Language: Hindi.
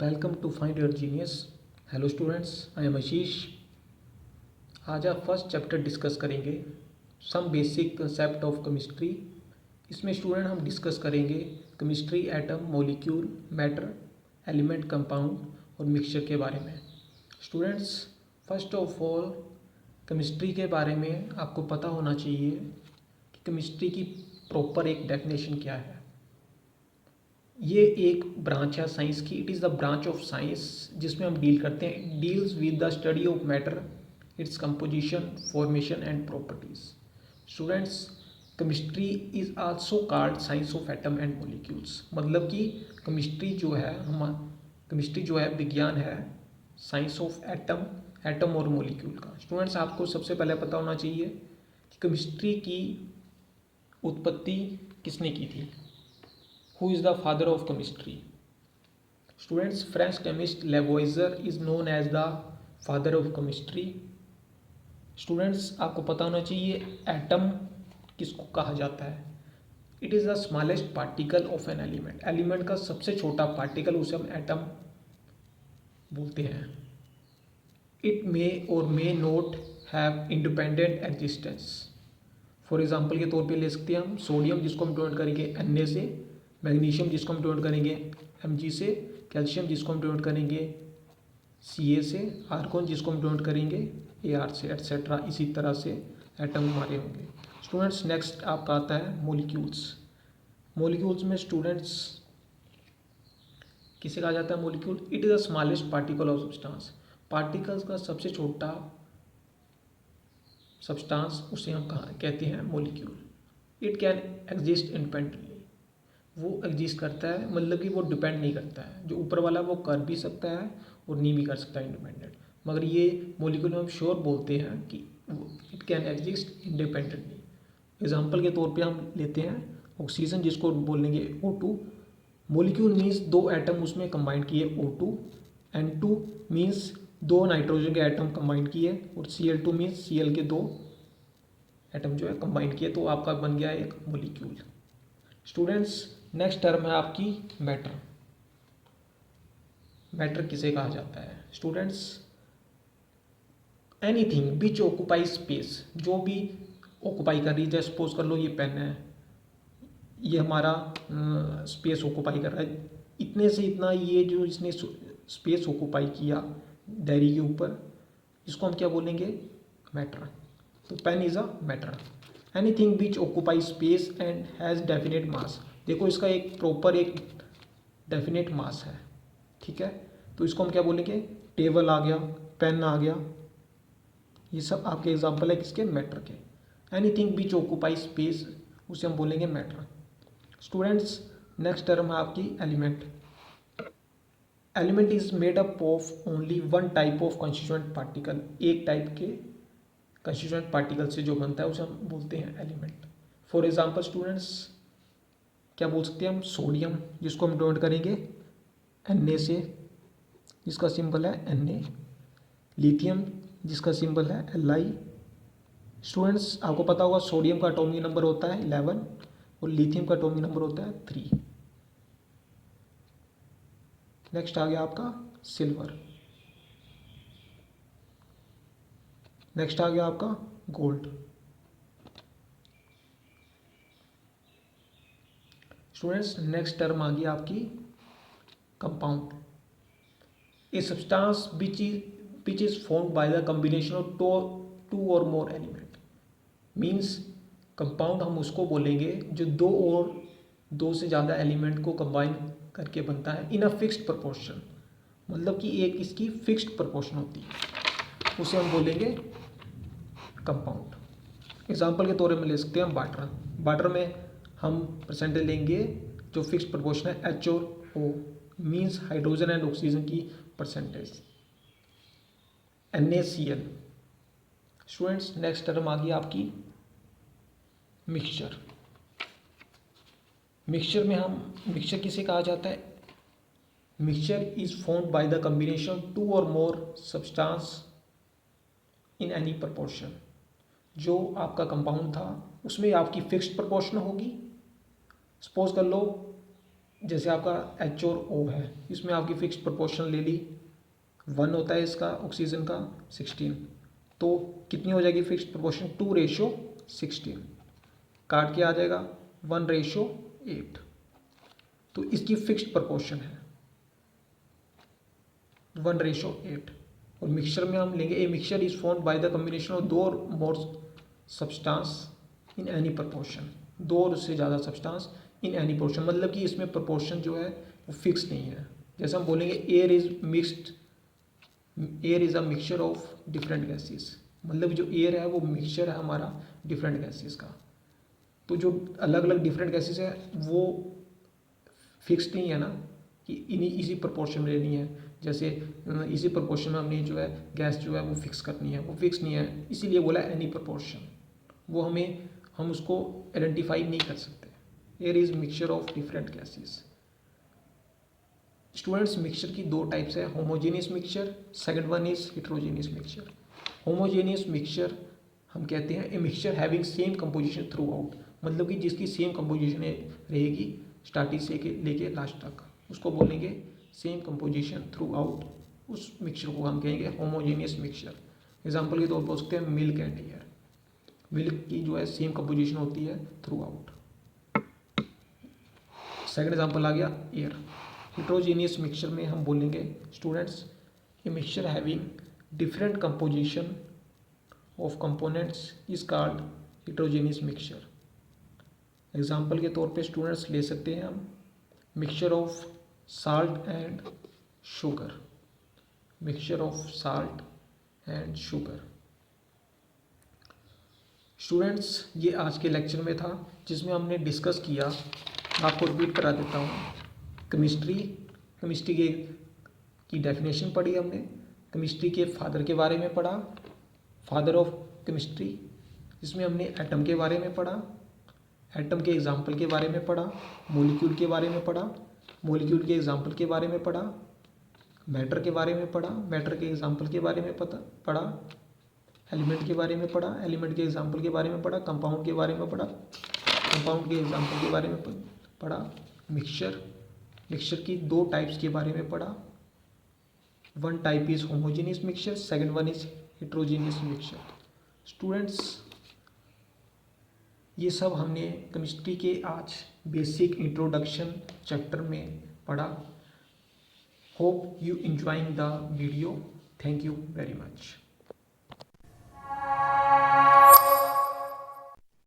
Welcome to find your genius. Hello students, I am Ashish. आज आप फर्स्ट चैप्टर डिस्कस करेंगे, some basic concept of chemistry. इसमें स्टूडेंट हम डिस्कस करेंगे chemistry, atom, molecule, matter, element, compound और मिक्सचर के बारे में। Students, first of all chemistry के बारे में आपको पता होना चाहिए कि केमिस्ट्री की प्रॉपर एक डेफिनेशन क्या है। ये एक ब्रांच है साइंस की। It is the branch of science जिसमें हम डील करते हैं, deals with the study of matter, its composition, formation and properties. Students, chemistry is also called science of atom and molecules. मतलब कि केमिस्ट्री जो है विज्ञान है साइंस ऑफ एटम और मॉलिक्यूल का। स्टूडेंट्स, आपको सबसे पहले पता होना चाहिए कि केमिस्ट्री की उत्पत्ति किसने की थी। Who is the father of chemistry? Students, French chemist Lavoisier is known as the father of chemistry. Students, आपको पता होना चाहिए एटम किसको कहा जाता है। It is the smallest particle of an element. Element का सबसे छोटा पार्टिकल उसे हम एटम बोलते हैं। इट मे और may not have independent existence. For example के तौर पे ले सकते हैं हम सोडियम, जिसको हम डिनोट करेंगे Na से, मैग्नीशियम जिसको हम डिनोट करेंगे Mg से, कैल्शियम जिसको हम डिनोट करेंगे Ca से, आर्गन जिसको हम डिनोट करेंगे Ar से, एट्सेट्रा। इसी तरह से एटम हमारे होंगे। स्टूडेंट्स, नेक्स्ट आपका आता है मॉलिक्यूल्स। मॉलिक्यूल्स में स्टूडेंट्स किसे कहा जाता है molecule? It is the smallest particle of substance. Particles का सबसे छोटा सब्सटेंस उसे हम कहते हैं molecule. It can exist independently. वो एग्जिस्ट करता है, मतलब कि वो डिपेंड नहीं करता है। जो ऊपर वाला वो कर भी सकता है और नहीं भी कर सकता इंडिपेंडेंट, मगर ये मॉलिक्यूल हम श्योर बोलते हैं कि it can exist independently. Example के तौर पे हम लेते हैं ऑक्सीजन, जिसको बोलेंगे O2। मॉलिक्यूल मीन्स दो एटम उसमें कंबाइन किए O2, N2 मीन्स दो नाइट्रोजन के एटम कंबाइन किए, और Cl2 मीन्स Cl के दो एटम जो है कंबाइन किए, तो आपका बन गया एक मॉलिक्यूल। स्टूडेंट्स, नेक्स्ट टर्म है आपकी मैटर। मैटर किसे कहा जाता है? Students, anything which occupy space, जो भी ऑक्यूपाई कर रही है। जैसे सपोज कर लो ये पेन है, ये हमारा स्पेस ऑक्यूपाई कर रहा है। इतने से इतना ये जो इसने स्पेस ऑक्यूपाई किया डायरी के ऊपर, इसको हम क्या बोलेंगे? मैटर। तो pen is a matter. Anything which occupy space and has definite mass. देखो, इसका एक प्रॉपर एक डेफिनेट मास है, ठीक है। तो इसको हम क्या बोलेंगे? टेबल आ गया, पेन आ गया, ये सब आपके एग्जाम्पल है किसके? मैटर के। एनीथिंग विच ऑक्यूपाई स्पेस उसे हम बोलेंगे मैटर। स्टूडेंट्स, नेक्स्ट टर्म है आपकी element. Element is made up of only one type of constituent particle. एक टाइप के कंस्टिट्यूएंट पार्टिकल से जो बनता है उसे हम बोलते हैं एलिमेंट। फॉर एग्जाम्पल स्टूडेंट्स, क्या बोल सकते हैं हम? सोडियम, जिसको हम डिनोट करेंगे Na से, जिसका सिंबल है Na। लिथियम, जिसका सिंबल है Li। स्टूडेंट्स, आपको पता होगा सोडियम का एटॉमिक नंबर होता है 11 और लिथियम का एटॉमिक नंबर होता है 3। नेक्स्ट आ गया आपका सिल्वर। नेक्स्ट आ गया आपका गोल्ड। स्टूडेंट्स, नेक्स्ट टर्म आ गई आपकी compound. A substance which is formed by the combination of two or more element means compound हम उसको बोलेंगे जो दो से ज़्यादा एलिमेंट को कंबाइन करके बनता है इन अ फिक्स्ड प्रोपोर्शन। मतलब कि एक इसकी फिक्स्ड प्रोपोर्शन होती है, उसे हम बोलेंगे कंपाउंड। एग्जाम्पल के तौर में ले सकते हैं हम वाटर। वाटर में हम परसेंटेज लेंगे जो फिक्स्ड प्रोपोर्शन है H और O, means hydrogen and oxygen की percentage NaCl। Students, next term आ गई आपकी मिक्सचर। मिक्सचर में हम मिक्सचर किसे कहा जाता है? Mixture is formed by the combination of two or more substance in any proportion. जो आपका कंपाउंड था उसमें आपकी फिक्स्ड प्रोपोर्शन होगी। सपोज कर लो जैसे आपका H और O है, इसमें आपकी फिक्स्ड प्रोपोर्शन ले ली, 1 होता है इसका ऑक्सीजन का 16, तो कितनी हो जाएगी फिक्स्ड प्रोपोर्शन 2:16, काट के आ जाएगा 1:8, तो इसकी फिक्स्ड प्रोपोर्शन है 1:8। और मिक्सचर में हम लेंगे a mixture is formed by the combination of 2 और more substance in any proportion, 2 और उससे ज़्यादा सब्सटेंस इन एनी प्रोपोर्शन, मतलब कि इसमें प्रोपोर्शन जो है वो फिक्स नहीं है। जैसे हम बोलेंगे air is a mixture of different gases, मतलब जो एयर है वो मिक्सचर है हमारा डिफरेंट गैसेस का। तो जो अलग अलग डिफरेंट गैसेस है वो फिक्स नहीं है ना कि इन्हीं इसी प्रोपोर्शन में लेनी है, जैसे इसी प्रोपोर्शन में हमने जो है गैस जो है वो फिक्स करनी है, वो फिक्स नहीं है, इसीलिए बोला एनी प्रोपोर्शन, वो हम उसको आइडेंटिफाई नहीं कर सकते। Air is mixture of different gases. Students, mixture की 2 टाइप्स है, homogeneous mixture, second one is heterogeneous mixture. Homogeneous mixture हम कहते हैं a mixture having same composition through out, मतलब कि जिसकी सेम कंपोजिशन रहेगी स्टार्टिंग से लेके लास्ट तक, उसको बोलेंगे सेम कंपोजिशन थ्रू आउट, उस मिक्सचर को हम कहेंगे होमोजेनियस मिक्सचर। एग्जाम्पल के तौर पर बोल सकते हैं मिल्क एंड एयर, मिल्क की जो है सेम कंपोजिशन होती है थ्रू आउट। सेकेंड एग्जाम्पल आ गया एयर। हेट्रोजेनियस मिक्सचर में हम बोलेंगे students a mixture having different composition of components is called heterogeneous mixture. Example के तौर पे स्टूडेंट्स ले सकते हैं हम mixture of salt and sugar, mixture of salt and sugar. Students, ये आज के लेक्चर में था जिसमें हमने डिस्कस किया, आपको रिपीट करा देता हूँ, केमिस्ट्री की डेफिनेशन पढ़ी हमने, केमिस्ट्री के फादर के बारे में पढ़ा, फादर ऑफ केमिस्ट्री, जिसमें हमने एटम के बारे में पढ़ा, एटम के एग्जाम्पल के बारे में पढ़ा, मॉलिक्यूल के बारे में पढ़ा, मॉलिक्यूल के एग्जाम्पल के बारे में पढ़ा, मैटर के बारे में पढ़ा, मैटर के एग्जाम्पल के बारे में पढ़ा, एलिमेंट के बारे में पढ़ा, एलिमेंट के एग्जाम्पल के बारे में पढ़ा, कंपाउंड के बारे में पढ़ा, कंपाउंड के एग्जाम्पल के बारे में पढ़ा, मिक्सचर की 2 टाइप्स के बारे में पढ़ा, one type is homogeneous mixture, second one is heterogeneous mixture. Students, ये सब हमने केमिस्ट्री के आज बेसिक इंट्रोडक्शन चैप्टर में पढ़ा। Hope you enjoying the video, thank you very much.